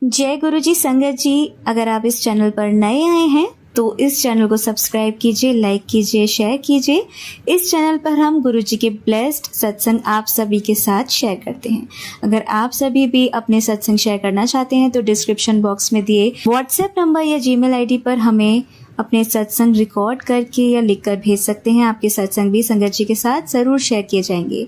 जय गुरु जी। संगत जी, अगर आप इस चैनल पर नए आए हैं तो इस चैनल को सब्सक्राइब कीजिए, लाइक कीजिए, शेयर कीजिए। इस चैनल पर हम गुरु जी के ब्लेस्ड सत्संग आप सभी के साथ शेयर करते हैं। अगर आप सभी भी अपने सत्संग शेयर करना चाहते हैं तो डिस्क्रिप्शन बॉक्स में दिए व्हाट्सएप नंबर या जीमेल आईडी पर हमें अपने सत्संग रिकॉर्ड करके या लिखकर भेज सकते हैं। आपके सत्संग भी संगत जी के साथ ज़रूर शेयर किए जाएंगे।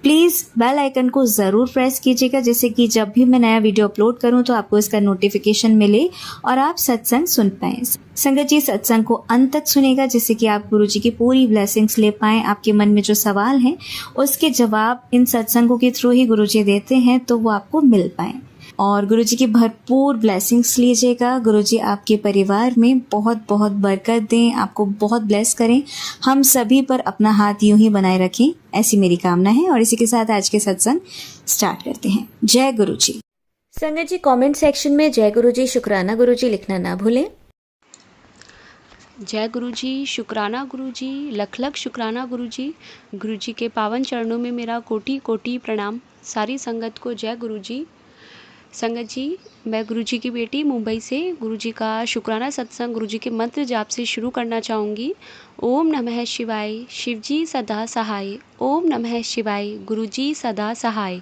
प्लीज़ बेल आइकन को ज़रूर प्रेस कीजिएगा, जिससे कि जब भी मैं नया वीडियो अपलोड करूं तो आपको इसका नोटिफिकेशन मिले और आप सत्संग सुन पाएं। संगत जी, सत्संग को अंत तक सुनेगा, जिससे कि आप गुरु जी की पूरी ब्लेसिंग्स ले पाएं। आपके मन में जो सवाल हैं उसके जवाब इन सत्संगों के थ्रू ही गुरु जी देते हैं, तो वो आपको मिल पाएं और गुरु जी की भरपूर ब्लेसिंग्स लीजिएगा। गुरु जी आपके परिवार में बहुत बहुत बरकत दें, आपको बहुत ब्लेस करें। हम सभी पर अपना हाथ यूं ही बनाए रखें, ऐसी मेरी कामना है। और इसी के साथ आज के सत्संग स्टार्ट करते हैं। जय गुरु जी। संगत जी, कमेंट सेक्शन में जय गुरु जी, शुक्राना गुरु जी लिखना ना भूलें। जय गुरु जी, शुक्राना गुरु जी, लख लख शुक्राना गुरु जी। गुरु जी के पावन चरणों में मेरा कोटि कोटि प्रणाम। सारी संगत को जय गुरु जी। संगत जी, मैं गुरु जी की बेटी मुंबई से गुरु जी का शुक्राना सत्संग गुरु जी के मंत्र जाप से शुरू करना चाहूँगी। ओम नमः शिवाय, शिव जी सदा सहाय। ओम नमः शिवाय, गुरु जी सदा सहाय।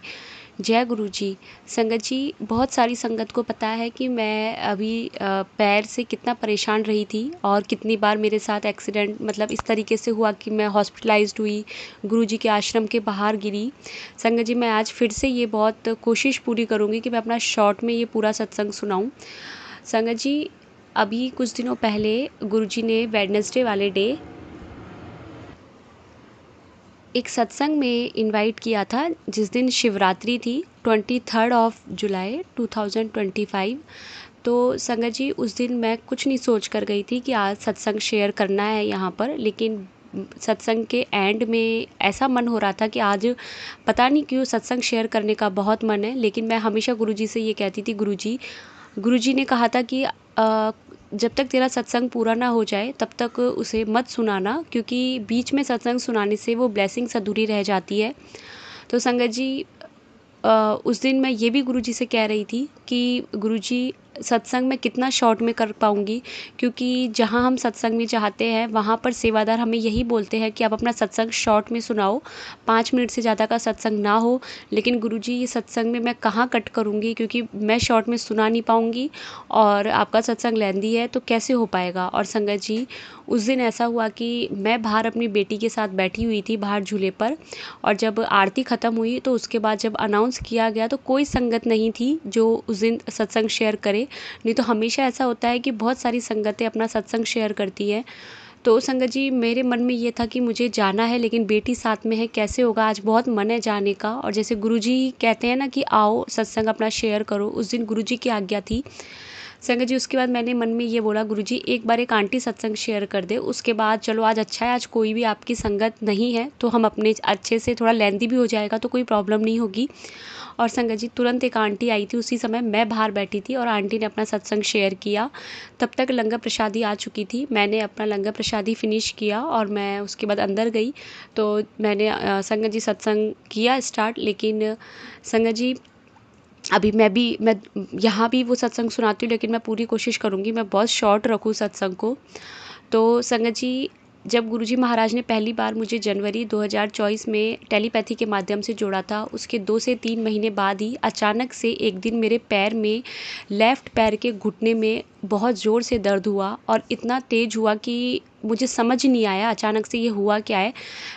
जय गुरु जी। संगत जी, बहुत सारी संगत को पता है कि मैं अभी पैर से कितना परेशान रही थी और कितनी बार मेरे साथ एक्सीडेंट मतलब इस तरीके से हुआ कि मैं हॉस्पिटलाइज्ड हुई, गुरु जी के आश्रम के बाहर गिरी। संगत जी, मैं आज फिर से ये बहुत कोशिश पूरी करूँगी कि मैं अपना शॉर्ट में ये पूरा सत्संग सुनाऊँ। संगत जी, अभी कुछ दिनों पहले गुरु जी ने वेडनेसडे वाले डे एक सत्संग में इनवाइट किया था, जिस दिन शिवरात्रि थी, 23 जुलाई 2025। तो संगत जी, उस दिन मैं कुछ नहीं सोच कर गई थी कि आज सत्संग शेयर करना है यहाँ पर, लेकिन सत्संग के एंड में ऐसा मन हो रहा था कि आज पता नहीं क्यों सत्संग शेयर करने का बहुत मन है। लेकिन मैं हमेशा गुरुजी से ये कहती थी, गुरुजी ने कहा था कि जब तक तेरा सत्संग पूरा ना हो जाए तब तक उसे मत सुनाना, क्योंकि बीच में सत्संग सुनाने से वो ब्लेसिंग्स अधूरी रह जाती है। तो संगत जी, उस दिन मैं ये भी गुरुजी से कह रही थी कि गुरुजी, सत्संग मैं कितना शॉर्ट में कर पाऊँगी, क्योंकि जहाँ हम सत्संग में चाहते हैं वहाँ पर सेवादार हमें यही बोलते हैं कि आप अपना सत्संग शॉर्ट में सुनाओ, 5 मिनट से ज़्यादा का सत्संग ना हो। लेकिन गुरुजी, ये सत्संग में मैं कहाँ कट करूँगी, क्योंकि मैं शॉर्ट में सुना नहीं पाऊँगी और आपका सत्संग लेंदी है तो कैसे हो पाएगा। और संगत जी, उस दिन ऐसा हुआ कि मैं बाहर अपनी बेटी के साथ बैठी हुई थी बाहर झूले पर, और जब आरती ख़त्म हुई तो उसके बाद जब अनाउंस किया गया तो कोई संगत नहीं थी जो उस दिन सत्संग शेयर करे। नहीं तो हमेशा ऐसा होता है कि बहुत सारी संगतें अपना सत्संग शेयर करती हैं। तो संगत जी, मेरे मन में ये था कि मुझे जाना है, लेकिन बेटी साथ में है, कैसे होगा। आज बहुत मन है जाने का, और जैसे गुरुजी कहते हैं ना कि आओ सत्संग अपना शेयर करो, उस दिन गुरुजी की आज्ञा थी। संगत जी, उसके बाद मैंने मन में ये बोला, गुरुजी एक बार एक आंटी सत्संग शेयर कर दे, उसके बाद चलो आज अच्छा है, आज कोई भी आपकी संगत नहीं है तो हम अपने अच्छे से, थोड़ा लेंदी भी हो जाएगा तो कोई प्रॉब्लम नहीं होगी। और संगत जी, तुरंत एक आंटी आई थी, उसी समय मैं बाहर बैठी थी और आंटी ने अपना सत्संग शेयर किया। तब तक लंगर प्रसादी आ चुकी थी। मैंने अपना लंगर प्रसादी फिनिश किया और मैं उसके बाद अंदर गई। तो मैंने संगत जी सत्संग किया स्टार्ट। लेकिन संगत जी, अभी मैं यहाँ भी वो सत्संग सुनाती हूँ, लेकिन मैं पूरी कोशिश करूँगी मैं बहुत शॉर्ट रखूँ सत्संग को। तो संगत जी, जब गुरुजी महाराज ने पहली बार मुझे जनवरी 2024 में टेलीपैथी के माध्यम से जोड़ा था, उसके 2 से 3 महीने बाद ही अचानक से एक दिन मेरे पैर में, लेफ़्ट पैर के घुटने में बहुत ज़ोर से दर्द हुआ, और इतना तेज़ हुआ कि मुझे समझ नहीं आया अचानक से ये हुआ क्या है।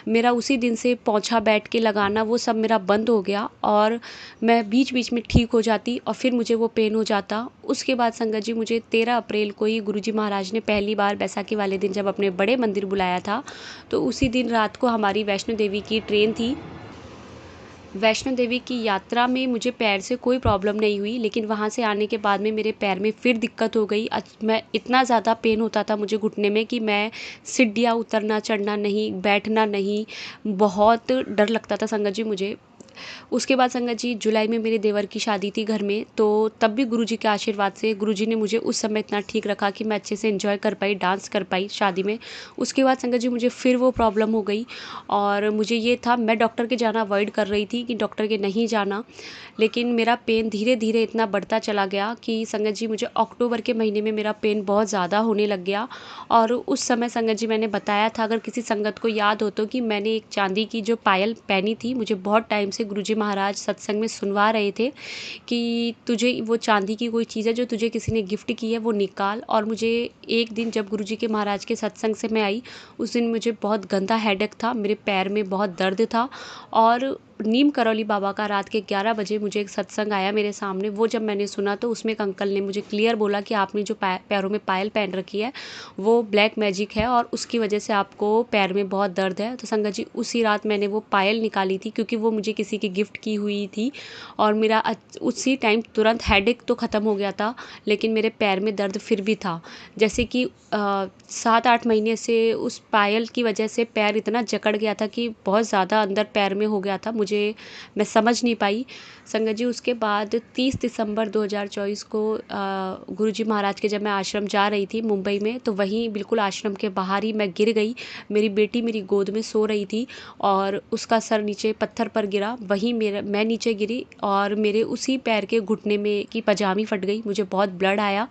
मेरा उसी दिन से पोंछा बैठ के लगाना वो सब मेरा बंद हो गया, और मैं बीच बीच में ठीक हो जाती और फिर मुझे वो पेन हो जाता। उसके बाद संगत जी, मुझे 13 अप्रैल को ही गुरुजी महाराज ने पहली बार बैसाखी वाले दिन जब अपने बड़े मंदिर बुलाया था, तो उसी दिन रात को हमारी वैष्णो देवी की ट्रेन थी। वैष्णो देवी की यात्रा में मुझे पैर से कोई प्रॉब्लम नहीं हुई, लेकिन वहाँ से आने के बाद में मेरे पैर में फिर दिक्कत हो गई। मैं इतना ज़्यादा पेन होता था मुझे घुटने में कि मैं सीढ़ियाँ उतरना चढ़ना नहीं, बैठना नहीं, बहुत डर लगता था संगत जी मुझे। उसके बाद संगत जी जुलाई में मेरे देवर की शादी थी घर में, तो तब भी गुरुजी के आशीर्वाद से गुरुजी ने मुझे उस समय इतना ठीक रखा कि मैं अच्छे से एंजॉय कर पाई, डांस कर पाई शादी में। उसके बाद संगत जी मुझे फिर वो प्रॉब्लम हो गई और मुझे ये था, मैं डॉक्टर के जाना अवॉइड कर रही थी कि डॉक्टर के नहीं जाना, लेकिन मेरा पेन धीरे धीरे इतना बढ़ता चला गया कि संगत जी मुझे अक्टूबर के महीने में मेरा पेन बहुत ज़्यादा होने लग गया। और उस समय संगत जी मैंने बताया था, अगर किसी संगत को याद हो तो, कि मैंने एक चांदी की जो पायल पहनी थी, मुझे बहुत टाइम से गुरुजी महाराज सत्संग में सुनवा रहे थे कि तुझे वो चांदी की कोई चीज़ है जो तुझे किसी ने गिफ्ट की है, वो निकाल। और मुझे एक दिन जब गुरुजी के महाराज के सत्संग से मैं आई, उस दिन मुझे बहुत गंदा हेडेक था, मेरे पैर में बहुत दर्द था। और नीम करौली बाबा का रात के 11 बजे मुझे एक सत्संग आया मेरे सामने। वो जब मैंने सुना तो उसमें एक अंकल ने मुझे क्लियर बोला कि आपने जो पैरों में पायल पहन रखी है वो ब्लैक मैजिक है और उसकी वजह से आपको पैर में बहुत दर्द है। तो संगत जी उसी रात मैंने वो पायल निकाली थी, क्योंकि वो मुझे किसी की गिफ्ट की हुई थी। और मेरा उसी टाइम तुरंत हेडेक तो ख़त्म हो गया था, लेकिन मेरे पैर में दर्द फिर भी था। जैसे कि 7-8 महीने से उस पायल की वजह से पैर इतना जकड़ गया था कि बहुत ज़्यादा अंदर पैर में हो गया था, मैं समझ नहीं पाई। संगत जी उसके बाद 30 दिसंबर 2024 को गुरुजी महाराज के जब मैं आश्रम जा रही थी मुंबई में, तो वहीं बिल्कुल आश्रम के बाहर ही मैं गिर गई। मेरी बेटी मेरी गोद में सो रही थी और उसका सर नीचे पत्थर पर गिरा, वहीं मैं नीचे गिरी और मेरे उसी पैर के घुटने में की पजामी फट गई। मुझे बहुत ब्लड आया,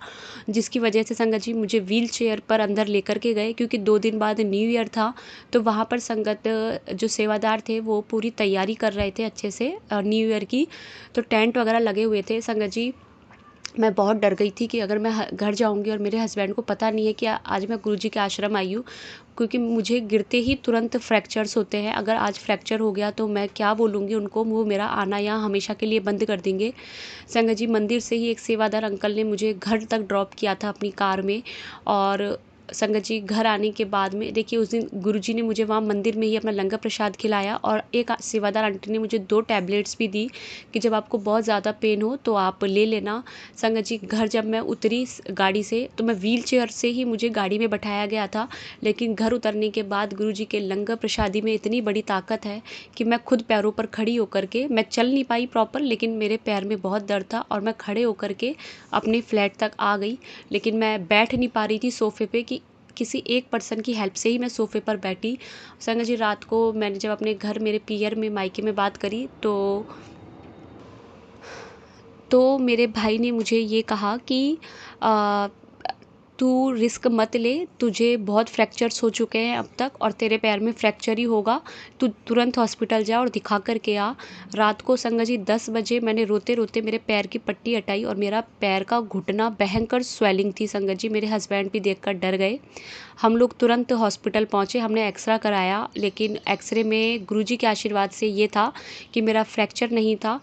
जिसकी वजह से संगत जी मुझे व्हील चेयर पर अंदर लेकर के गए, क्योंकि 2 दिन बाद न्यू ईयर था। तो वहाँ पर संगत जो सेवादार थे वो पूरी तैयारी कर रहे थे अच्छे से न्यू ईयर की, तो टेंट वगैरह लगे हुए थे। संगत जी मैं बहुत डर गई थी कि अगर मैं घर जाऊंगी और मेरे हस्बैंड को पता नहीं है कि आज मैं गुरुजी के आश्रम आई हूँ, क्योंकि मुझे गिरते ही तुरंत फ्रैक्चर्स होते हैं। अगर आज फ्रैक्चर हो गया तो मैं क्या बोलूँगी उनको, वो मेरा आना यहाँ हमेशा के लिए बंद कर देंगे। संगत जी मंदिर से ही एक सेवादार अंकल ने मुझे घर तक ड्रॉप किया था अपनी कार में। और संगत जी घर आने के बाद में देखिए, उस दिन गुरुजी ने मुझे वहाँ मंदिर में ही अपना लंगर प्रसाद खिलाया और एक सेवादार आंटी ने मुझे 2 टैबलेट्स भी दी कि जब आपको बहुत ज़्यादा पेन हो तो आप ले लेना। संगत जी घर जब मैं उतरी गाड़ी से, तो मैं व्हील चेयर से ही मुझे गाड़ी में बैठाया गया था, लेकिन घर उतरने के बाद गुरुजी के लंगर प्रसादी में इतनी बड़ी ताकत है कि मैं खुद पैरों पर खड़ी होकर के, मैं चल नहीं पाई प्रॉपर, लेकिन मेरे पैर में बहुत दर्द था और मैं खड़े होकर के अपने फ्लैट तक आ गई। लेकिन मैं बैठ नहीं पा रही थी सोफ़े पे, कि किसी एक पर्सन की हेल्प से ही मैं सोफ़े पर बैठी। संगत जी रात को मैंने जब अपने घर मेरे पियर में मायके में बात करी, तो मेरे भाई ने मुझे ये कहा कि आ, तू रिस्क मत ले, तुझे बहुत फ्रैक्चर्स हो चुके हैं अब तक और तेरे पैर में फ्रैक्चर ही होगा, तू तुरंत हॉस्पिटल जा और दिखा कर के आ। रात को संगत जी 10 बजे मैंने रोते रोते मेरे पैर की पट्टी हटाई और मेरा पैर का घुटना भयंकर स्वेलिंग थी। संगत जी मेरे हस्बैंड भी देखकर डर गए। हम लोग तुरंत हॉस्पिटल पहुँचे, हमने एक्सरा कराया, लेकिन एक्सरे में गुरुजी के आशीर्वाद से ये था कि मेरा फ्रैक्चर नहीं था।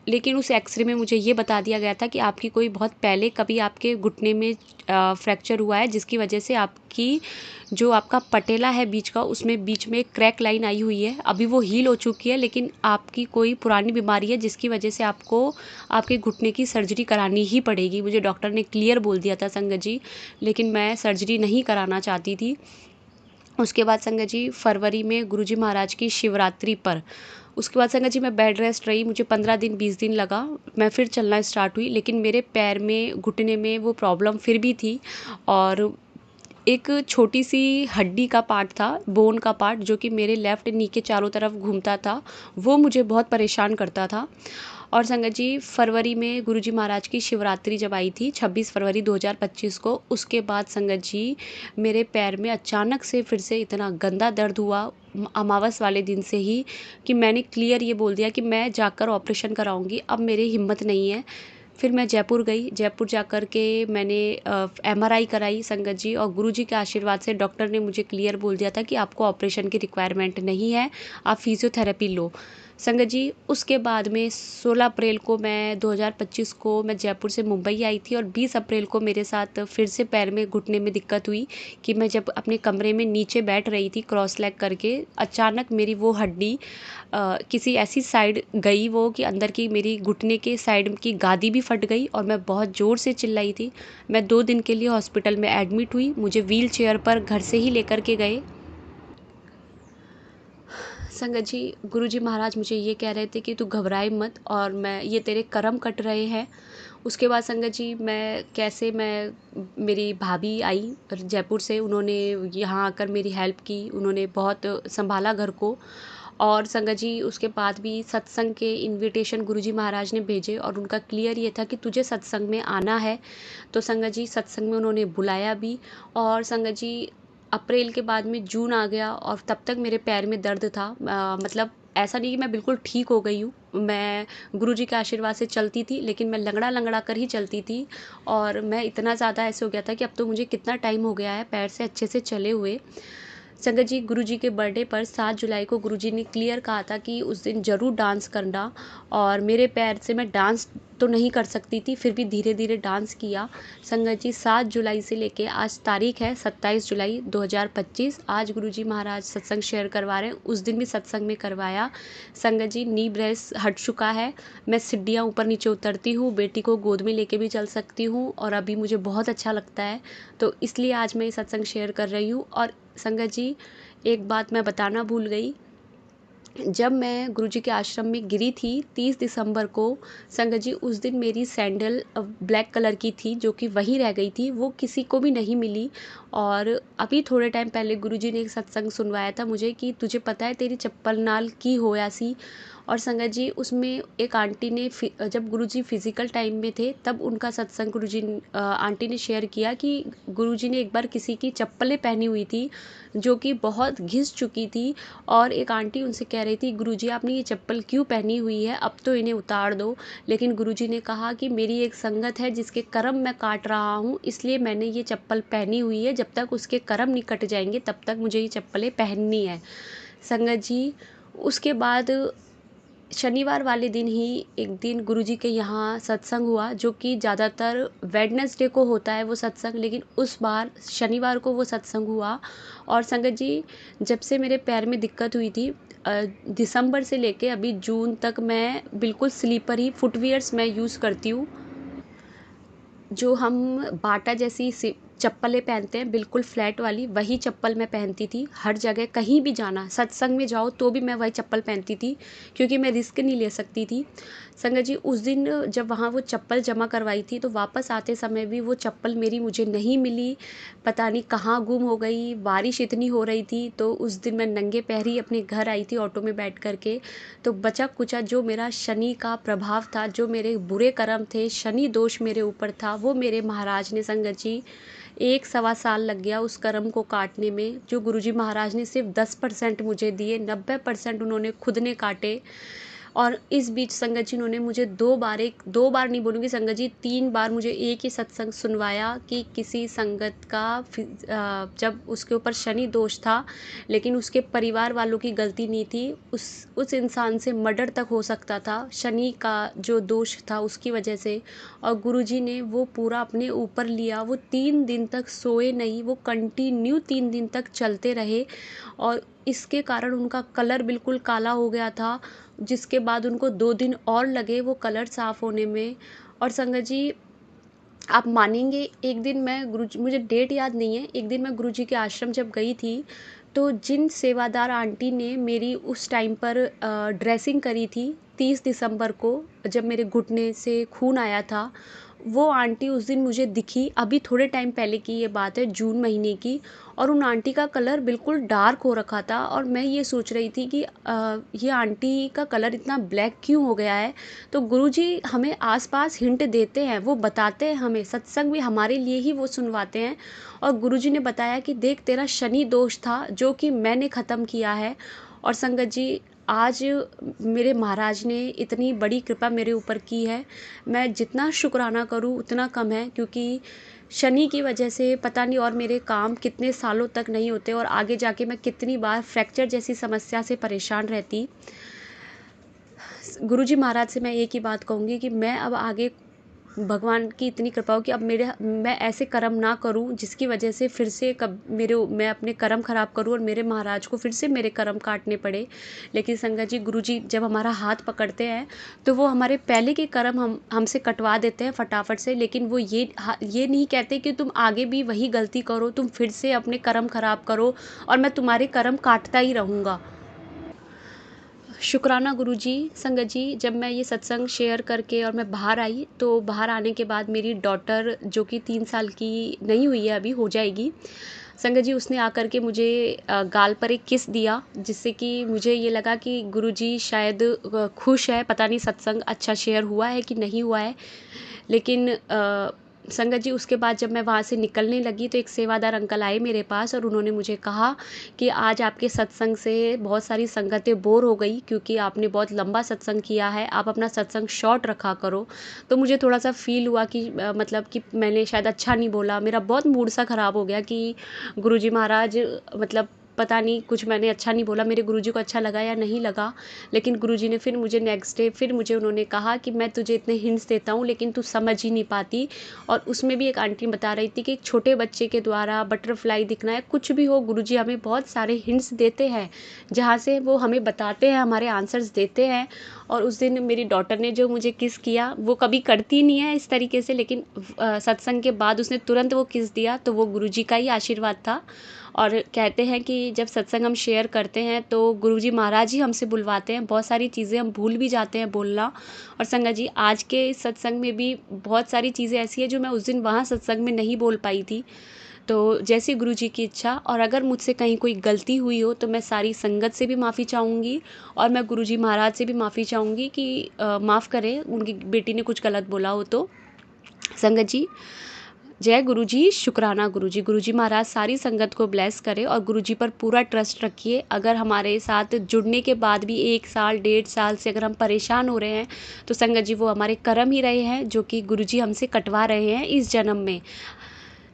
लेकिन उस एक्सरे में मुझे ये बता दिया गया था कि आपकी कोई बहुत पहले कभी आपके घुटने में फ्रैक्चर हुआ है, जिसकी वजह से आपकी जो आपका पटेला है बीच का, उसमें बीच में एक क्रैक लाइन आई हुई है। अभी वो हील हो चुकी है, लेकिन आपकी कोई पुरानी बीमारी है जिसकी वजह से आपको आपके घुटने की सर्जरी करानी ही पड़ेगी। मुझे डॉक्टर ने क्लियर बोल दिया था संगत जी, लेकिन मैं सर्जरी नहीं कराना चाहती थी। उसके बाद संगत जी फरवरी में गुरुजी महाराज की शिवरात्रि पर, उसके बाद संगत जी मैं बेड रेस्ट रही, मुझे 15 दिन 20 दिन लगा, मैं फिर चलना स्टार्ट हुई, लेकिन मेरे पैर में घुटने में वो प्रॉब्लम फिर भी थी। और एक छोटी सी हड्डी का पार्ट था, बोन का पार्ट, जो कि मेरे लेफ़्ट नी के चारों तरफ घूमता था, वो मुझे बहुत परेशान करता था। और संगत जी फरवरी में गुरुजी महाराज की शिवरात्रि जब आई थी 26 फरवरी 2025 को, उसके बाद संगत जी मेरे पैर में अचानक से फिर से इतना गंदा दर्द हुआ अमावस वाले दिन से ही, कि मैंने क्लियर ये बोल दिया कि मैं जाकर ऑपरेशन कराऊंगी, अब मेरी हिम्मत नहीं है। फिर मैं जयपुर गई, जयपुर जाकर के मैंने MRI कराई संगत जी, और गुरुजी के आशीर्वाद से डॉक्टर ने मुझे क्लियर बोल दिया था कि आपको ऑपरेशन की रिक्वायरमेंट नहीं है, आप फिजियोथेरेपी लो। संगत जी उसके बाद में 16 अप्रैल को मैं 2025 को मैं जयपुर से मुंबई आई थी, और 20 अप्रैल को मेरे साथ फिर से पैर में घुटने में दिक्कत हुई कि मैं जब अपने कमरे में नीचे बैठ रही थी क्रॉस लेग करके, अचानक मेरी वो हड्डी किसी ऐसी साइड गई वो, कि अंदर की मेरी घुटने के साइड की गादी भी फट गई और मैं बहुत ज़ोर से चिल्लाई थी। मैं 2 दिन के लिए हॉस्पिटल में एडमिट हुई, मुझे व्हील चेयर पर घर से ही लेकर के गए। संगत जी, गुरुजी महाराज मुझे ये कह रहे थे कि तू घबराए मत और मैं ये तेरे कर्म कट रहे हैं। उसके बाद संगत जी मैं मेरी भाभी आई जयपुर से, उन्होंने यहाँ आकर मेरी हेल्प की, उन्होंने बहुत संभाला घर को। और संगत जी उसके बाद भी सत्संग के इनविटेशन गुरुजी महाराज ने भेजे और उनका क्लियर ये था कि तुझे सत्संग में आना है। तो संगत जी सत्संग में उन्होंने बुलाया भी। और संगत जी अप्रैल के बाद में जून आ गया और तब तक मेरे पैर में दर्द था। मतलब ऐसा नहीं कि मैं बिल्कुल ठीक हो गई हूँ, मैं गुरुजी के आशीर्वाद से चलती थी, लेकिन मैं लंगड़ा लंगड़ा कर ही चलती थी। और मैं इतना ज़्यादा ऐसे हो गया था कि अब तो मुझे कितना टाइम हो गया है पैर से अच्छे से चले हुए। संगत जी गुरुजी के बर्थडे पर 7 जुलाई को गुरुजी ने क्लियर कहा था कि उस दिन ज़रूर डांस करना। और मेरे पैर से मैं डांस तो नहीं कर सकती थी, फिर भी धीरे धीरे डांस किया। संगत जी 7 जुलाई से लेके आज तारीख है 27 जुलाई 2025। आज गुरुजी महाराज सत्संग शेयर करवा रहे हैं, उस दिन भी सत्संग में करवाया। संगत जी नी ब्रेस हट चुका है, मैं सीढ़ियाँ ऊपर नीचे उतरती हूँ, बेटी को गोद में लेके भी चल सकती हूँ और अभी मुझे बहुत अच्छा लगता है। तो इसलिए आज मैं ये सत्संग शेयर कर रही हूँ। और संगत जी एक बात मैं बताना भूल गई, जब मैं गुरुजी के आश्रम में गिरी थी 30 दिसंबर को, संगत जी उस दिन मेरी सैंडल ब्लैक कलर की थी जो कि वहीं रह गई थी, वो किसी को भी नहीं मिली। और अभी थोड़े टाइम पहले गुरुजी ने एक सत्संग सुनवाया था मुझे कि तुझे पता है तेरी चप्पल नाल की होया सी। और संगत जी उसमें एक आंटी ने जब गुरुजी फिज़िकल टाइम में थे तब उनका सत्संग आंटी ने शेयर किया कि गुरुजी ने एक बार किसी की चप्पलें पहनी हुई थी जो कि बहुत घिस चुकी थी। और एक आंटी उनसे कह रही थी गुरुजी आपने ये चप्पल क्यों पहनी हुई है, अब तो इन्हें उतार दो। लेकिन गुरुजी ने कहा कि मेरी एक संगत है जिसके कर्म मैं काट रहा हूँ, इसलिए मैंने ये चप्पल पहनी हुई है, जब तक उसके कर्म नहीं कट जाएंगे तब तक मुझे ये चप्पलें पहननी है। संगत जी उसके बाद शनिवार वाले दिन ही एक दिन गुरुजी के यहाँ सत्संग हुआ जो कि ज़्यादातर वेडनेसडे को होता है वो सत्संग, लेकिन उस बार शनिवार को वो सत्संग हुआ। और संगत जी जब से मेरे पैर में दिक्कत हुई थी दिसंबर से लेके अभी जून तक मैं बिल्कुल स्लीपर ही फुटवियर्स मैं यूज़ करती हूँ। जो हम बाटा जैसी चप्पलें पहनते हैं बिल्कुल फ्लैट वाली, वही चप्पल मैं पहनती थी हर जगह, कहीं भी जाना सत्संग में जाओ तो भी मैं वही चप्पल पहनती थी क्योंकि मैं रिस्क नहीं ले सकती थी। संगत जी उस दिन जब वहाँ वो चप्पल जमा करवाई थी तो वापस आते समय भी वो चप्पल मेरी मुझे नहीं मिली, पता नहीं कहाँ गुम हो गई। बारिश इतनी हो रही थी तो उस दिन मैं नंगे पैर ही अपने घर आई थी ऑटो में बैठ करके। तो बचा कुचा जो मेरा शनि का प्रभाव था, जो मेरे बुरे कर्म थे, शनि दोष मेरे ऊपर था, वो मेरे महाराज ने संगत जी 1 सवा साल लग गया उस कर्म को काटने में। जो गुरुजी महाराज ने सिर्फ 10% मुझे दिए, 90% उन्होंने खुद ने काटे। और इस बीच संगत जी उन्होंने मुझे दो बार नहीं बोलूँगी संगत जी, 3 बार मुझे एक ही सत्संग सुनवाया कि किसी संगत का जब उसके ऊपर शनि दोष था लेकिन उसके परिवार वालों की गलती नहीं थी, उस इंसान से मर्डर तक हो सकता था शनि का जो दोष था उसकी वजह से। और गुरुजी ने वो पूरा अपने ऊपर लिया, वो 3 दिन तक सोए नहीं, वो कंटिन्यू 3 दिन तक चलते रहे। और इसके कारण उनका कलर बिल्कुल काला हो गया था, जिसके बाद उनको 2 दिन और लगे वो कलर साफ़ होने में। और संगत जी आप मानेंगे, एक दिन मैं गुरुजी, मुझे डेट याद नहीं है, एक दिन मैं गुरुजी के आश्रम जब गई थी तो जिन सेवादार आंटी ने मेरी उस टाइम पर ड्रेसिंग करी थी 30 दिसंबर को, जब मेरे घुटने से खून आया था, वो आंटी उस दिन मुझे दिखी। अभी थोड़े टाइम पहले की ये बात है, जून महीने की। और उन आंटी का कलर बिल्कुल डार्क हो रखा था और मैं ये सोच रही थी कि ये आंटी का कलर इतना ब्लैक क्यों हो गया है। तो गुरुजी हमें आसपास हिंट देते हैं, वो बताते हैं हमें, सत्संग भी हमारे लिए ही वो सुनवाते हैं। और गुरुजी ने बताया कि देख तेरा शनि दोष था जो कि मैंने ख़त्म किया है। और संगत जी आज मेरे महाराज ने इतनी बड़ी कृपा मेरे ऊपर की है, मैं जितना शुक्राना करूँ उतना कम है, क्योंकि शनि की वजह से पता नहीं और मेरे काम कितने सालों तक नहीं होते और आगे जाके मैं कितनी बार फ्रैक्चर जैसी समस्या से परेशान रहती। गुरुजी महाराज से मैं एक ही बात कहूँगी कि मैं अब आगे भगवान की इतनी कृपा हो कि अब मैं ऐसे कर्म ना करूं जिसकी वजह से फिर से मैं अपने कर्म ख़राब करूं और मेरे महाराज को फिर से मेरे कर्म काटने पड़े। लेकिन संगत जी गुरुजी जब हमारा हाथ पकड़ते हैं तो वो हमारे पहले के कर्म हमसे कटवा देते हैं फटाफट से, लेकिन वो ये नहीं कहते कि तुम आगे भी वही गलती करो, तुम फिर से अपने कर्म ख़राब करो और मैं तुम्हारे कर्म काटता ही रहूँगा। शुक्राना गुरुजी। संगत जी, जब मैं ये सत्संग शेयर करके और मैं बाहर आई, तो बाहर आने के बाद मेरी डॉटर जो कि 3 साल की नहीं हुई है, अभी हो जाएगी, संगत जी उसने आकर के मुझे गाल पर एक किस दिया, जिससे कि मुझे ये लगा कि गुरुजी शायद खुश है, पता नहीं सत्संग अच्छा शेयर हुआ है कि नहीं हुआ है। लेकिन संगत जी उसके बाद जब मैं वहाँ से निकलने लगी तो एक सेवादार अंकल आए मेरे पास और उन्होंने मुझे कहा कि आज आपके सत्संग से बहुत सारी संगतें बोर हो गई, क्योंकि आपने बहुत लंबा सत्संग किया है, आप अपना सत्संग शॉर्ट रखा करो। तो मुझे थोड़ा सा फील हुआ कि मतलब कि मैंने शायद अच्छा नहीं बोला, मेरा बहुत मूड सा ख़राब हो गया कि गुरुजी महाराज मतलब पता नहीं कुछ मैंने अच्छा नहीं बोला, मेरे गुरुजी को अच्छा लगा या नहीं लगा। लेकिन गुरुजी ने फिर मुझे नेक्स्ट डे फिर मुझे उन्होंने कहा कि मैं तुझे इतने हिंट्स देता हूँ लेकिन तू समझ ही नहीं पाती। और उसमें भी एक आंटी बता रही थी कि एक छोटे बच्चे के द्वारा बटरफ्लाई दिखना है, कुछ भी हो, गुरुजी हमें बहुत सारे हिंट्स देते हैं, जहाँ से वो हमें बताते हैं, हमारे आंसर्स देते हैं। और उस दिन मेरी डॉटर ने जो मुझे किस किया, वो कभी करती नहीं है इस तरीके से, लेकिन सत्संग के बाद उसने तुरंत वो किस दिया, तो वो गुरुजी का ही आशीर्वाद था। और कहते हैं कि जब सत्संग हम शेयर करते हैं तो गुरुजी महाराज ही हमसे बुलवाते हैं, बहुत सारी चीज़ें हम भूल भी जाते हैं बोलना। और संगत जी आज के इस सत्संग में भी बहुत सारी चीज़ें ऐसी है जो मैं उस दिन वहाँ सत्संग में नहीं बोल पाई थी। तो जैसी गुरुजी की इच्छा, और अगर मुझसे कहीं कोई गलती हुई हो तो मैं सारी संगत से भी माफ़ी चाहूँगी और मैं गुरुजी महाराज से भी माफ़ी चाहूँगी कि माफ़ करें, उनकी बेटी ने कुछ गलत बोला हो तो। संगत जी, जय गुरुजी, शुक्राना गुरुजी। गुरुजी महाराज सारी संगत को ब्लेस करें और गुरुजी पर पूरा ट्रस्ट रखिए। अगर हमारे साथ जुड़ने के बाद भी 1 साल 1.5 साल से अगर हम परेशान हो रहे हैं तो संगत जी वो हमारे कर्म ही रहे हैं जो कि गुरुजी हमसे कटवा रहे हैं इस जन्म में।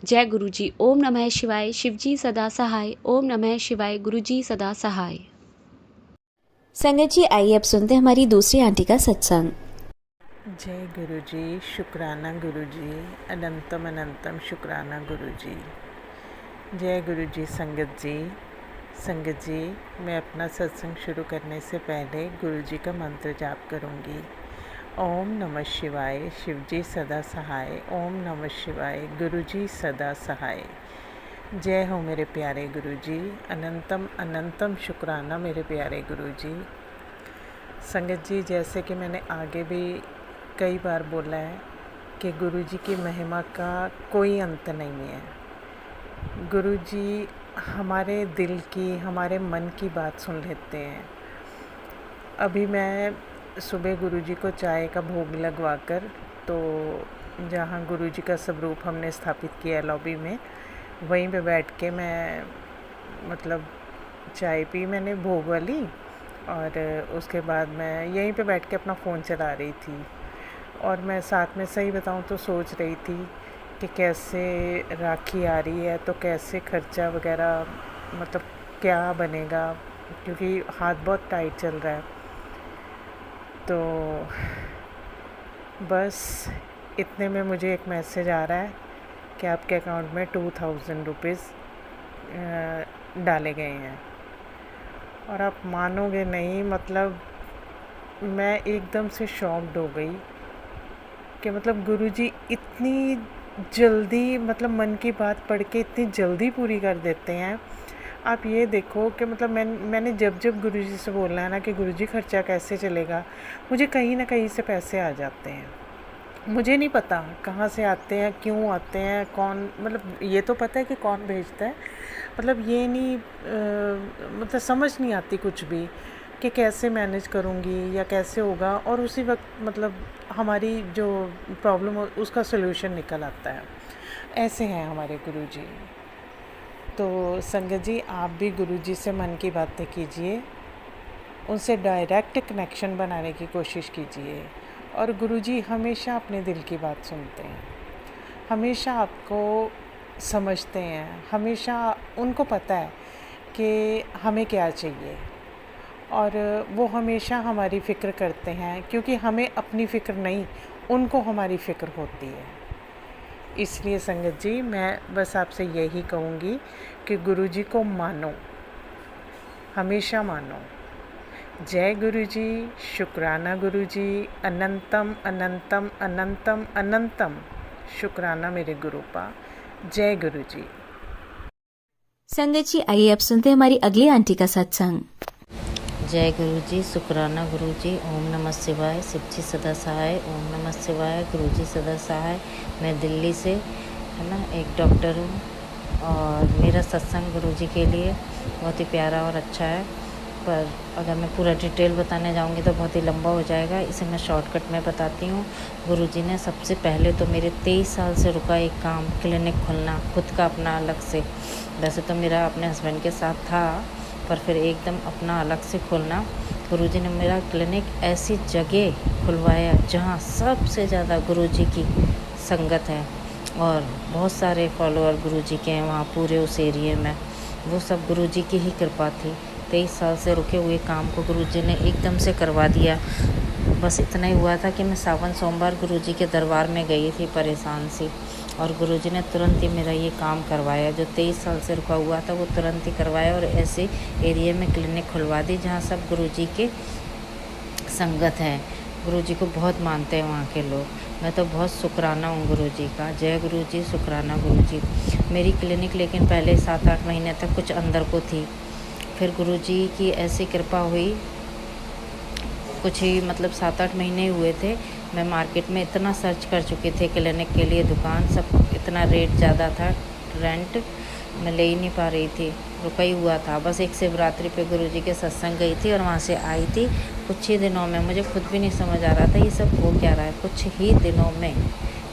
जय गुरुजी। ओम नमः शिवाय। शिवजी सदा सहाय। ओम नमः शिवाय। गुरुजी सदा सहाय। संगत जी आइए अब सुनते हैं हमारी दूसरी आंटी का सत्संग। जय गुरुजी, शुक्राना गुरुजी, अनंतम अनंतम शुक्राना गुरुजी। जय गुरुजी। संगत जी मैं अपना सत्संग शुरू करने से पहले गुरुजी का मंत्र जाप करूंगी। ओम नमः शिवाय। शिवजी सदा सहाय। ओम नमः शिवाय। गुरुजी सदा सहाय। जय हो मेरे प्यारे गुरुजी। अनंतम अनंतम शुक्राना मेरे प्यारे गुरुजी। संगत जी जैसे कि मैंने आगे भी कई बार बोला है कि गुरुजी की महिमा का कोई अंत नहीं है। गुरुजी हमारे दिल की, हमारे मन की बात सुन लेते हैं। अभी मैं सुबह गुरुजी को चाय का भोग लगवाकर, तो जहाँ गुरुजी का स्वरूप हमने स्थापित किया लॉबी में, वहीं पे बैठ के मैं मतलब चाय पी मैंने भोग वाली, और उसके बाद मैं यहीं पे बैठ के अपना फ़ोन चला रही थी। और मैं साथ में सही बताऊं तो सोच रही थी कि कैसे राखी आ रही है तो कैसे खर्चा वगैरह मतलब क्या बनेगा, क्योंकि हाथ बहुत टाइट चल रहा है। तो बस इतने में मुझे एक मैसेज आ रहा है कि आपके अकाउंट में 2000 रुपीज़ डाले गए हैं। और आप मानोगे नहीं, मतलब मैं एकदम से शॉक्ड हो गई कि मतलब गुरुजी इतनी जल्दी मतलब मन की बात पढ़ के इतनी जल्दी पूरी कर देते हैं। आप ये देखो कि मतलब मैंने जब गुरुजी से बोलना है ना कि गुरुजी खर्चा कैसे चलेगा, मुझे कहीं ना कहीं से पैसे आ जाते हैं। मुझे नहीं पता कहाँ से आते हैं, क्यों आते हैं, कौन, मतलब ये तो पता है कि कौन भेजता है, मतलब ये नहीं मतलब समझ नहीं आती कुछ भी कि कैसे मैनेज करूँगी या कैसे होगा। और उसी वक्त मतलब हमारी जो प्रॉब्लम हो उसका सलूशन निकल आता है। ऐसे हैं हमारे गुरुजी। तो संगत जी आप भी गुरुजी से मन की बातें कीजिए, उनसे डायरेक्ट कनेक्शन बनाने की कोशिश कीजिए। और गुरुजी हमेशा अपने दिल की बात सुनते हैं, हमेशा आपको समझते हैं, हमेशा उनको पता है कि हमें क्या चाहिए, और वो हमेशा हमारी फ़िक्र करते हैं, क्योंकि हमें अपनी फ़िक्र नहीं, उनको हमारी फ़िक्र होती है। इसलिए संगत जी मैं बस आपसे यही कहूँगी कि गुरुजी को मानो, हमेशा मानो। जय गुरुजी, शुक्राना गुरुजी, अनंतम अनंतम अनंतम अनंतम शुक्राना मेरे गुरुपा। जय गुरुजी। संगत जी आइए अब सुनते हैं हमारी अगली आंटी का सत्संग। जय गुरु जी, शुक्राना गुरु जी। ओम नमः शिवाय, शिव जी सदा सहाय। ओम नमः शिवाय, गुरु जी सदा सहाय। मैं दिल्ली से है ना एक डॉक्टर हूँ और मेरा सत्संग गुरु जी के लिए बहुत ही प्यारा और अच्छा है, पर अगर मैं पूरा डिटेल बताने जाऊँगी तो बहुत ही लंबा हो जाएगा, इसे मैं शॉर्टकट में बताती हूँ। गुरु जी ने सबसे पहले तो मेरे 23 साल से रुका एक काम, क्लिनिक खुलना खुद का अपना अलग से। वैसे तो मेरा अपने हस्बैंड के साथ था, पर फिर एकदम अपना अलग से खोलना। गुरुजी ने मेरा क्लिनिक ऐसी जगह खुलवाया जहाँ सबसे ज़्यादा गुरुजी की संगत है और बहुत सारे फॉलोअर गुरुजी के हैं वहाँ पूरे उस एरिया में। वो सब गुरुजी की ही कृपा थी। 23 साल से रुके हुए काम को गुरुजी ने एकदम से करवा दिया। बस इतना ही हुआ था कि मैं सावन सोमवार गुरुजी के दरबार में गई थी परेशान सी, और गुरुजी ने तुरंत ही मेरा ये काम करवाया। जो 23 साल से रुका हुआ था वो तुरंत ही करवाया और ऐसे एरिया में क्लिनिक खुलवा दी जहाँ सब गुरुजी के संगत है। गुरुजी को बहुत मानते हैं वहाँ के लोग। मैं तो बहुत शुक्राना हूँ गुरुजी का। जय गुरु जी, शुक्राना गुरुजी। मेरी क्लिनिक लेकिन पहले 7-8 महीने तक कुछ अंदर को थी, फिर गुरुजी की ऐसी कृपा हुई, कुछ ही मतलब 7-8 महीने हुए थे, मैं मार्केट में इतना सर्च कर चुकी थी क्लिनिक के लिए, दुकान सब इतना रेट ज़्यादा था, रेंट मैं ले ही नहीं पा रही थी, रुका ही हुआ था। बस एक शिवरात्रि पे गुरुजी के सत्संग गई थी और वहाँ से आई थी। कुछ ही दिनों में मुझे खुद भी नहीं समझ आ रहा था ये सब हो क्या रहा है। कुछ ही दिनों में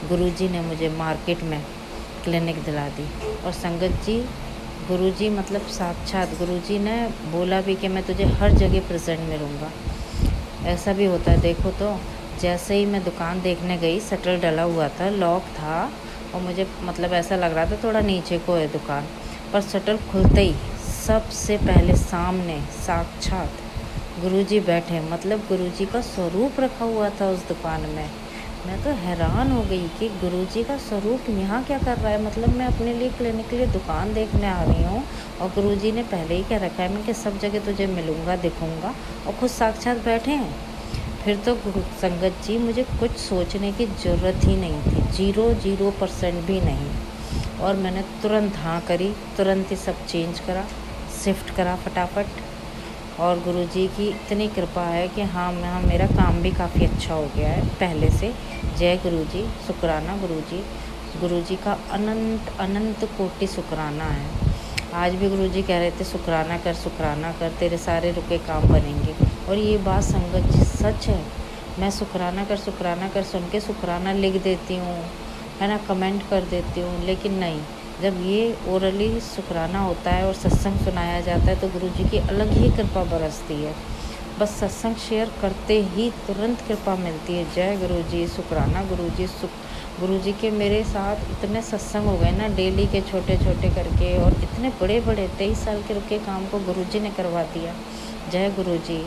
गुरुजी ने मुझे मार्केट में क्लिनिक दिला दी। और संगत जी, गुरुजी मतलब साक्षात गुरुजी ने बोला भी कि मैं तुझे हर जगह प्रेजेंट मिलूँगा। ऐसा भी होता है। देखो तो जैसे ही मैं दुकान देखने गई, शटर डला हुआ था, लॉक था और मुझे मतलब ऐसा लग रहा था थोड़ा नीचे को है दुकान, पर शटर खुलते ही सबसे पहले सामने साक्षात गुरुजी बैठे, मतलब गुरुजी का स्वरूप रखा हुआ था उस दुकान में। मैं तो हैरान हो गई कि गुरुजी का स्वरूप यहाँ क्या कर रहा है। मतलब मैं अपने लिए क्लिनिक के लिए दुकान देखने आ रही हूँ और गुरुजी ने पहले ही क्या रखा है, मैं कि सब जगह तुझे मिलूँगा, दिखूँगा, और खुद साक्षात बैठे हैं। फिर तो संगत जी मुझे कुछ सोचने की ज़रूरत ही नहीं थी, 0% भी नहीं। और मैंने तुरंत हाँ करी, तुरंत ही सब चेंज करा, शिफ्ट करा फटाफट। और गुरुजी की इतनी कृपा है कि हाँ मेरा काम भी काफ़ी अच्छा हो गया है पहले से। जय गुरुजी, शुक्राना गुरुजी। गुरुजी का अनंत अनंत कोटि शुक्राना है। आज भी गुरुजी कह रहे थे शुक्राना कर, तेरे सारे रुके काम बनेंगे। और ये बात संगत जी सच है। मैं शुक्राना कर सुन के शुक्राना लिख देती हूँ, है ना, कमेंट कर देती हूँ, लेकिन नहीं, जब ये ओरली शुक्राना होता है और सत्संग सुनाया जाता है तो गुरुजी की अलग ही कृपा बरसती है। बस सत्संग शेयर करते ही तुरंत कृपा मिलती है। जय गुरुजी, शुक्राना गुरुजी। गुरुजी के मेरे साथ इतने सत्संग हो गए ना, डेली के छोटे छोटे करके, और इतने बड़े बड़े 23 साल के रुके काम को गुरुजी ने करवा दिया। जय गुरुजी,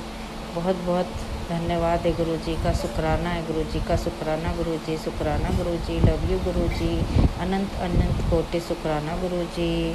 बहुत बहुत धन्यवाद है गुरुजी का। शुक्राना है गुरुजी का, शुक्राना गुरुजी, शुक्राना गुरुजी। लव यू गुरुजी, अनंत अनंत कोटि शुक्राना गुरुजी।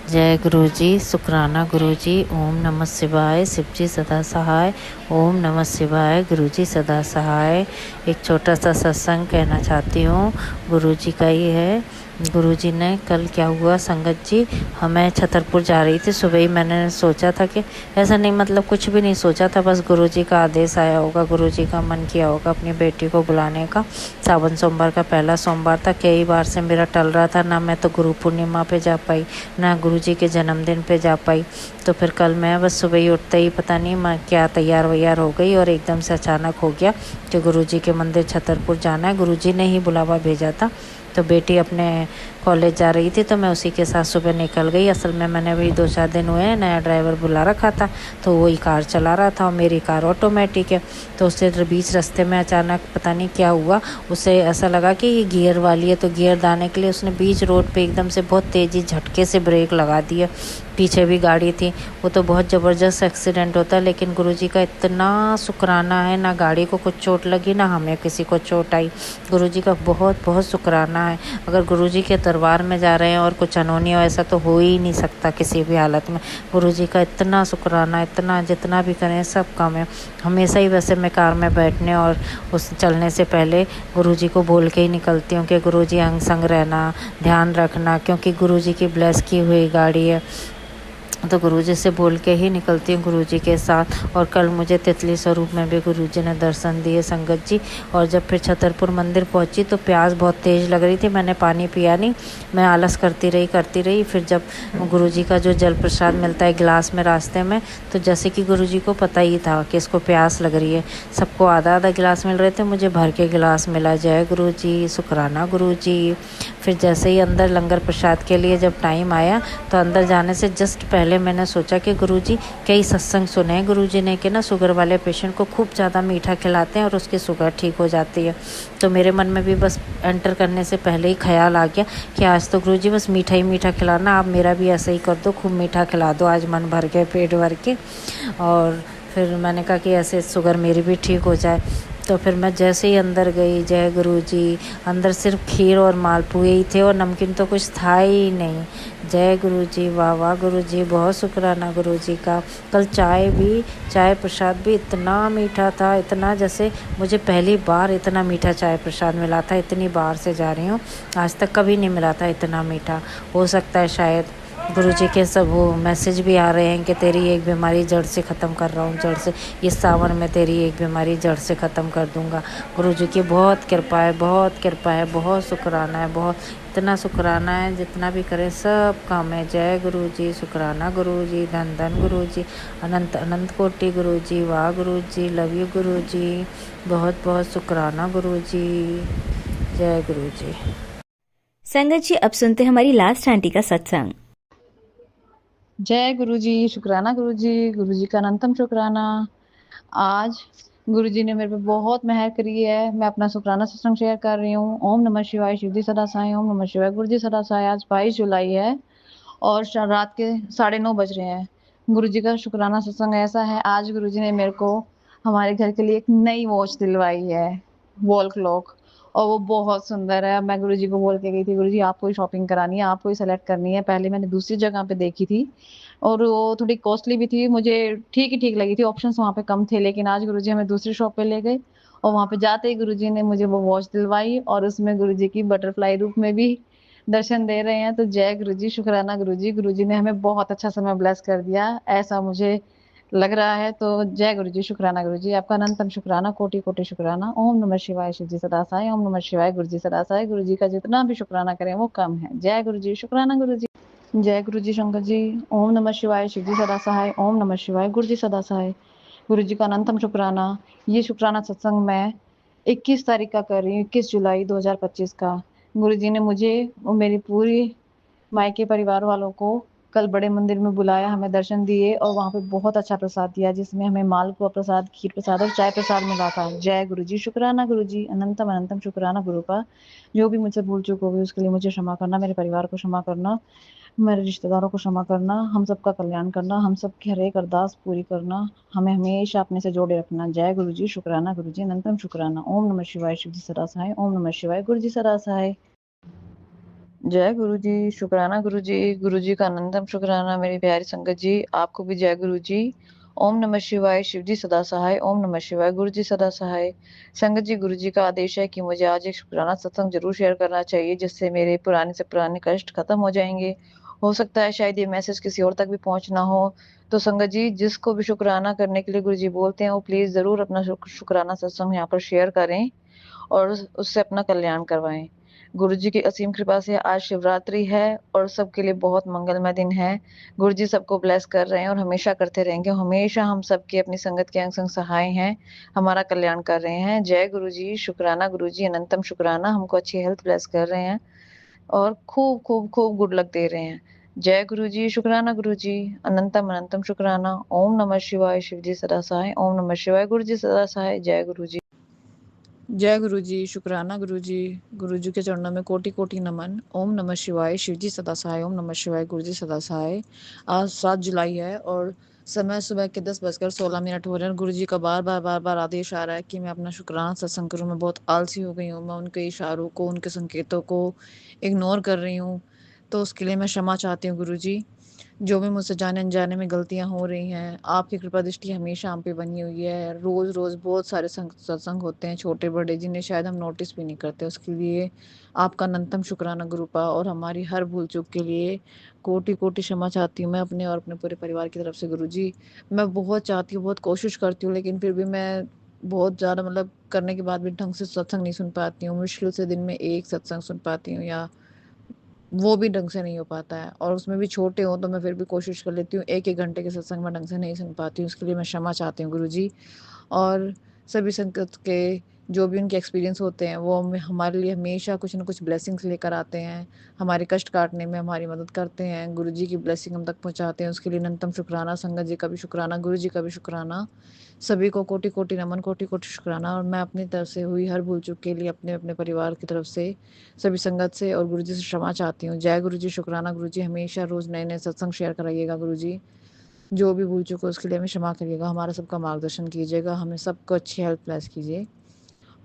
जय गुरुजी, शुक्राना गुरुजी। ओम नमः शिवाय, शिव जी सदा सहाय। ओम नमः शिवाय, गुरुजी सदा सहाय। एक छोटा सा सत्संग कहना चाहती हूँ, गुरुजी का ही है। गुरुजी ने कल क्या हुआ संगत जी, मैं छतरपुर जा रही थी। सुबह ही मैंने सोचा था कि ऐसा नहीं, मतलब कुछ भी नहीं सोचा था, बस गुरुजी का आदेश आया होगा, गुरुजी का मन किया होगा अपनी बेटी को बुलाने का। सावन सोमवार का पहला सोमवार था। कई बार से मेरा टल रहा था, ना मैं तो गुरु पूर्णिमा पे जा पाई, ना गुरुजी के जन्मदिन पे जा पाई। तो फिर कल मैं बस सुबह ही उठते ही पता नहीं मैं क्या तैयार वैयार हो गई और एकदम से अचानक हो गया कि गुरुजी के मंदिर छतरपुर जाना है। गुरुजी ने ही बुलावा भेजा था। तो बेटी अपने कॉलेज जा रही थी तो मैं उसी के साथ सुबह निकल गई। असल में मैंने अभी 2-4 दिन हुए हैं, नया ड्राइवर बुला रखा था, तो वही कार चला रहा था और मेरी कार ऑटोमेटिक है। तो उससे बीच रास्ते में अचानक पता नहीं क्या हुआ, उसे ऐसा लगा कि ये गियर वाली है, तो गियर दाने के लिए उसने बीच रोड पे एकदम से बहुत तेज़ी झटके से ब्रेक लगा दिया। पीछे भी गाड़ी थी, वो तो बहुत ज़बरदस्त एक्सीडेंट होता। लेकिन गुरुजी का इतना शुक्राना है, ना गाड़ी को कुछ चोट लगी, ना हमें किसी को चोट आई। गुरुजी का बहुत बहुत शुक्राना है। अगर गुरुजी के दरबार में जा रहे हैं और कुछ अनहोनी हो, ऐसा तो हो ही नहीं सकता किसी भी हालत में। गुरुजी का इतना शुक्राना, इतना जितना भी करें सब कम है। हमेशा ही वैसे मैं कार में बैठने और उस चलने से पहले गुरुजी को बोल के ही निकलती हूँ कि गुरुजी अंग संग रहना, ध्यान रखना, क्योंकि गुरुजी की ब्लेस की हुई गाड़ी है। तो गुरुजी से बोल के ही निकलती हूँ गुरुजी के साथ। और कल मुझे तितली स्वरूप में भी गुरुजी ने दर्शन दिए संगत जी। और जब फिर छतरपुर मंदिर पहुँची तो प्यास बहुत तेज़ लग रही थी, मैंने पानी पिया नहीं, मैं आलस करती रही। फिर जब गुरुजी का जो जल प्रसाद मिलता है गिलास में रास्ते में, तो जैसे कि गुरुजी को पता ही था कि इसको प्यास लग रही है, सबको आधा आधा गिलास मिल रहे थे, मुझे भर के गिलास मिला। जय गुरुजी, शुक्राना गुरुजी। फिर जैसे ही अंदर लंगर प्रसाद के लिए जब टाइम आया तो अंदर जाने से जस्ट पहले मैंने सोचा कि गुरुजी कई सत्संग सुने हैं गुरुजी ने कि ना शुगर वाले पेशेंट को खूब ज़्यादा मीठा खिलाते हैं और उसकी शुगर ठीक हो जाती है। तो मेरे मन में भी बस एंटर करने से पहले ही ख्याल आ गया कि आज तो गुरुजी बस मीठा ही मीठा खिलाना, आप मेरा भी ऐसा ही कर दो, खूब मीठा खिला दो, आज मन भर के पेट भर के। और फिर मैंने कहा कि ऐसे शुगर मेरी भी ठीक हो जाए। तो फिर मैं जैसे ही अंदर गई, जय गुरुजी, अंदर सिर्फ खीर और मालपुए ही थे और नमकीन तो कुछ था ही नहीं। जय गुरुजी, वाह वाह गुरुजी, बहुत शुक्राना गुरुजी का। कल चाय प्रसाद भी इतना मीठा था, इतना जैसे मुझे पहली बार इतना मीठा चाय प्रसाद मिला था। इतनी बार से जा रही हूँ, आज तक कभी नहीं मिला था इतना मीठा। हो सकता है शायद गुरुजी के सब वो मैसेज भी आ रहे हैं कि तेरी एक बीमारी जड़ से ख़त्म कर रहा हूँ, जड़ से, इस सावन में तेरी एक बीमारी जड़ से ख़त्म कर दूँगा। गुरुजी की बहुत कृपा है, बहुत कृपा है, बहुत शुक्राना है, बहुत, इतना शुक्राना है जितना भी करें सब कम है। जय गुरुजी, शुक्राना गुरुजी, धन धन गुरुजी, अनंत अनंत कोटि गुरुजी, वाह गुरुजी, लव यू गुरुजी, बहुत बहुत शुक्राना गुरुजी। जय गुरुजी। संगत जी, अब सुनते हैं हमारी लास्ट आंटी का सत्संग। जय गुरुजी, शुक्राना गुरुजी, गुरुजी का अनंतम शुक्राना। आज गुरुजी ने मेरे पे बहुत मेहर करी है, मैं अपना शुक्राना सत्संग शेयर कर रही हूँ। ओम नमः शिवाय, शिव जी सदा साई। ओम नमः शिवाय, गुरु जी सदा साई। आज 22 जुलाई है और रात के 9:30 बज रहे हैं। गुरुजी का शुक्राना सत्संग ऐसा है, आज गुरुजी ने मेरे को हमारे घर के लिए एक नई वॉच दिलवाई है, वॉल क्लॉक, और वो बहुत सुंदर है। मैं गुरुजी को बोल के गई थी, गुरुजी आपको ही शॉपिंग करानी है, आपको ही सेलेक्ट करनी है। पहले मैंने दूसरी जगह पे देखी थी और वो थोड़ी कॉस्टली भी थी, मुझे ठीक ही ठीक लगी थी, ऑप्शंस वहाँ पे कम थे। लेकिन आज गुरुजी हमें दूसरी शॉप पे ले गए और वहाँ पे जाते ही गुरुजी ने मुझे वो वॉच दिलवाई और उसमें गुरुजी की बटरफ्लाई रूप में भी दर्शन दे रहे हैं। तो जय गुरुजी, शुक्राना गुरुजी, गुरुजी ने हमें बहुत अच्छा समय ब्लेस कर दिया, ऐसा मुझे लग रहा है। तो जय गुरुजी, शुक्राना गुरुजी, आपका अनंतम शुक्राना, कोटि कोटि शुक्राना। ओम नमः शिवाय, शिव जी सदा साई। ओम नमः शिवाय, गुरुजी सदा साई। गुरुजी का जितना भी शुक्राना करें वो कम है। जय गुरुजी, शुक्राना गुरुजी। जय गुरुजी शंकर जी। ओम नमः शिवाय, शिव जी सदा सहाय। ओम नमः शिवाय, गुरु जी सदा सहाय। गुरु जी का अनंतम शुक्राना। ये शुक्राना सत्संग मैं 21 तारीख का कर रही हूँ, 21 जुलाई 2025 का। गुरु जी ने मुझे और मेरी पूरी मायके परिवार वालों को कल बड़े मंदिर में बुलाया, हमें दर्शन दिए और वहाँ पे बहुत अच्छा प्रसाद दिया, जिसमें हमें मालपुआ प्रसाद, खीर प्रसाद और चाय प्रसाद मिला था। जय गुरु जी, शुक्राना गुरु जी, अनंतम अनंतम शुक्राना गुरु का। जो भी मुझसे भूल चूक होगी उसके लिए मुझे क्षमा करना, मेरे परिवार को क्षमा करना, मेरे रिश्तेदारों को क्षमा करना, हम सबका कल्याण करना, हम सबकी हर एक अरदास पूरी करना, हमें हमेशा अपने से जोड़े रखना। जय गुरु जी, शुक्राना गुरु जी, अनंतम शुक्राना। ओम नमः शिवाय, शिव जी सदा सहाय। ओम नमः शिवाय, गुरु जी सदा सहाय। जय गुरु जी, शुक्राना गुरु जी, गुरु जी का अनंतम शुक्राना। मेरी प्यारी संगत जी, आपको भी जय गुरु जी। ओम नमः शिवाय, शिव जी सदा सहाय। ओम नमः शिवाय, गुरु जी सदा सहाय। संगत जी, गुरु जी का आदेश है कि मुझे आज एक शुक्राना सत्संग जरूर शेयर करना चाहिए, जिससे मेरे पुराने से पुराने कष्ट खत्म हो जाएंगे। हो सकता है शायद ये मैसेज किसी और तक भी पहुंचना हो। तो संगत जी, जिसको भी शुक्राना करने के लिए गुरु जी बोलते हैं वो प्लीज जरूर अपना शुक्राना सत्संग यहाँ पर शेयर करें और उससे अपना कल्याण करवाएं। गुरु जी की असीम कृपा से आज शिवरात्रि है और सबके लिए बहुत मंगलमय दिन है। गुरु जी सबको ब्लेस कर रहे हैं और हमेशा करते रहेंगे। हमेशा हम सबके अपनी संगत के अंग संग सहाय हैं, हमारा कल्याण कर रहे हैं। जय गुरु जी, शुक्राना गुरु जी, अनंतम शुक्राना, हमको अच्छी हेल्थ ब्लेस कर रहे हैं और खूब खूब खूब गुड लक दे रहे हैं। जय गुरु जी, शुक्राना गुरु जी, अनंतम अनंतम शुक्राना। ओम नमः शिवाय, शिव जी सदा सहाय। ओम नमः शिवाय, गुरु जी सदा सहाय। जय गुरु जी। जय गुरु जी, शुक्राना गुरु जी के चरणों में कोटि कोटि नमन। ओम नमः शिवाय, शिव जी सदा सहाय। ओम नमः शिवाय, गुरु जी सदा सहाय। आज 7 जुलाई है और समय सुबह के 10:16 हो रहे हैं। गुरु जी का बार बार आदेश आ रहा है कि मैं अपना शुक्राना सत्संग करूँ। मैं बहुत आलसी हो गई हूँ, मैं उनके इशारों को, उनके संकेतों को इग्नोर कर रही हूँ, तो उसके लिए मैं क्षमा चाहती हूँ गुरु जी। जो भी मुझसे जाने अनजाने में गलतियां हो रही हैं, आपकी कृपा दृष्टि हमेशा हम पे बनी हुई है। रोज़ रोज़ बहुत सारे सत्संग होते हैं, छोटे बड़े, जिन्हें शायद हम नोटिस भी नहीं करते। उसके लिए आपका अनंतम शुक्राना गुरुपा, और हमारी हर भूल चूक के लिए कोटि कोटि क्षमा चाहती हूँ मैं अपने और अपने पूरे परिवार की तरफ से। गुरुजी, मैं बहुत चाहती हूँ, बहुत कोशिश करती हूँ, लेकिन फिर भी मैं बहुत ज़्यादा मतलब करने के बाद भी ढंग से सत्संग नहीं सुन पाती हूँ। मुश्किल से दिन में 1 सत्संग सुन पाती हूँ, या वो भी ढंग से नहीं हो पाता है, और उसमें भी छोटे हों तो मैं फिर भी कोशिश कर लेती हूँ। 1-1 घंटे के सत्संग में ढंग से नहीं सुन पाती हूँ, उसके लिए मैं क्षमा चाहती हूँ गुरुजी। और सभी संगत के जो भी उनके एक्सपीरियंस होते हैं, वो हमारे लिए हमेशा कुछ न कुछ ब्लेसिंग्स लेकर आते हैं, हमारे कष्ट काटने में हमारी मदद करते हैं। गुरुजी की ब्लेसिंग हम तक पहुँचाते हैं, उसके लिए अनंतम शुक्राना। संगत जी का भी शुक्राना, गुरुजी का भी शुक्राना। सभी को कोटि-कोटि नमन, कोटि-कोटि शुक्राना। और मैं अपनी तरफ से हुई हर भूल चूक के लिए अपने परिवार की तरफ से, सभी संगत से और गुरुजी से क्षमा चाहती हूँ। जय गुरुजी, शुक्राना गुरुजी। हमेशा रोज़ नए-नए सत्संग शेयर कराइएगा गुरुजी। जो भी भूल चूक हो उसके लिए हमें क्षमा करिएगा, हमारा सबका मार्गदर्शन कीजिएगा, हमें सबको अच्छी हेल्थ ब्लेस कीजिए,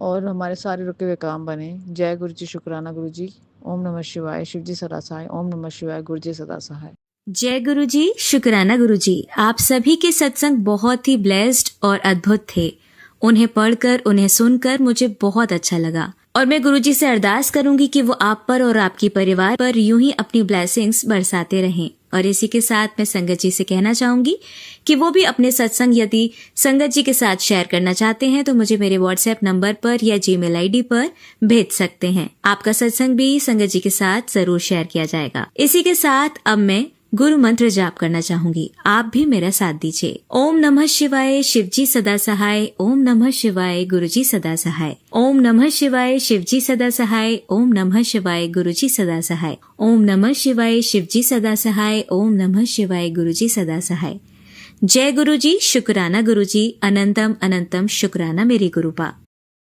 और हमारे सारे रुके हुए काम बने। जय गुरुजी, शुक्राना गुरुजी। ओम नमः शिवाय, शिवजी सदा सहाय। ओम नमः शिवाय, गुरुजी सदा सहाय। जय गुरु जी, शुक्राना गुरु जी। आप सभी के सत्संग बहुत ही ब्लेस्ड और अद्भुत थे। उन्हें पढ़कर, उन्हें सुनकर मुझे बहुत अच्छा लगा, और मैं गुरु जी से अरदास करूंगी कि वो आप पर और आपकी परिवार पर यूं ही अपनी ब्लेसिंग्स बरसाते रहें। और इसी के साथ मैं संगत जी से कहना चाहूंगी कि वो भी अपने सत्संग यदि संगत जी के साथ शेयर करना चाहते हैं तो मुझे मेरे व्हाट्सएप नंबर पर या जीमेल आईडी पर भेज सकते हैं। आपका सत्संग भी संगत जी के साथ जरूर शेयर किया जाएगा। इसी के साथ अब मैं गुरु मंत्र जाप करना चाहूंगी, आप भी मेरा साथ दीजिए। ओम नमः शिवाय, शिवजी सदा सहाय। ओम नमः शिवाय, गुरुजी सदा सहाय। ओम नमः शिवाय, शिवजी सदा सहाय। ओम नमः शिवाय, गुरुजी सदा सहाय। ओम नमः शिवाय, शिवजी सदा सहाय। ओम नमः शिवाय, गुरुजी सदा सहाय। जय गुरुजी, शुक्राना गुरुजी। अनंतम अनंतम शुक्राना मेरी गुरुपा।